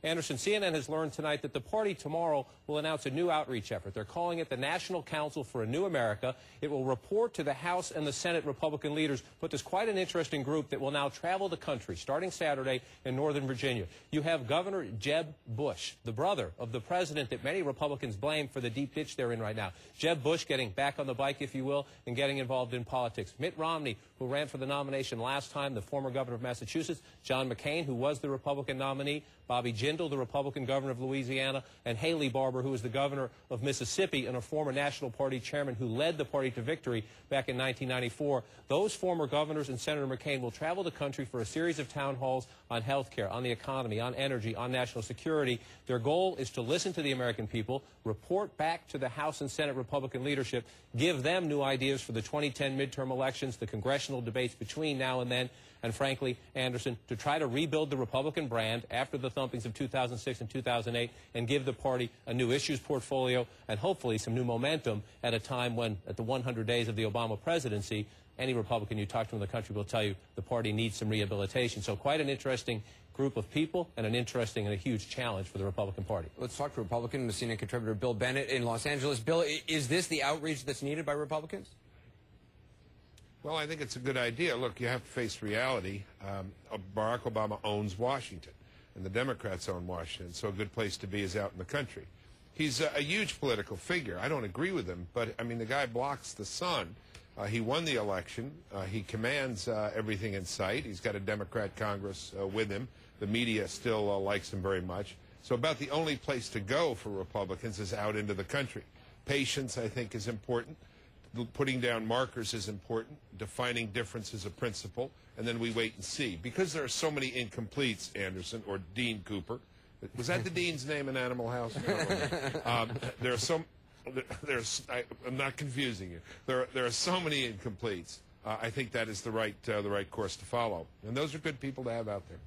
Anderson, CNN has learned tonight that the party tomorrow will announce a new outreach effort. They're calling it the National Council for a New America. It will report to the House and the Senate Republican leaders, but there's quite an interesting group that will now travel the country, starting Saturday in Northern Virginia. You have Governor Jeb Bush, the brother of the president that many Republicans blame for the deep ditch they're in right now. Jeb Bush getting back on the bike, if you will, and getting involved in politics. Mitt Romney, who ran for the nomination last time, the former governor of Massachusetts. John McCain, who was the Republican nominee. Bobby Jindal, the Republican governor of Louisiana, and Haley Barbour, who is the governor of Mississippi and a former National Party chairman who led the party to victory back in 1994. Those former governors and Senator McCain will travel the country for a series of town halls on health care, on the economy, on energy, on national security. Their goal is to listen to the American people, report back to the House and Senate Republican leadership, give them new ideas for the 2010 midterm elections, the congressional debates between now and then, and frankly, Anderson, to try to rebuild the Republican brand after the thumpings of 2006 and 2008 and give the party a new issues portfolio and hopefully some new momentum at a time when, at the 100 days of the Obama presidency, any Republican you talk to in the country will tell you the party needs some rehabilitation. So quite an interesting group of people and an interesting and a huge challenge for the Republican Party. Let's talk to Republican and CNN contributor Bill Bennett in Los Angeles. Bill, is this the outreach that's needed by Republicans? Well, I think it's a good idea. Look, you have to face reality. Barack Obama owns Washington, and the Democrats own Washington, so a good place to be is out in the country. He's a huge political figure. I don't agree with him, but, I mean, the guy blocks the sun. He won the election. He commands everything in sight. He's got a Democrat Congress with him. The media still likes him very much. So about the only place to go for Republicans is out into the country. Patience, I think, is important. Putting down markers is important. Defining difference is a principle. And then we wait and see. Because there are so many incompletes, Anderson, or Dean Cooper. Was that the dean's name in Animal House? There are some... I'm not confusing you. There are so many incompletes. I think that is the right course to follow. And those are good people to have out there.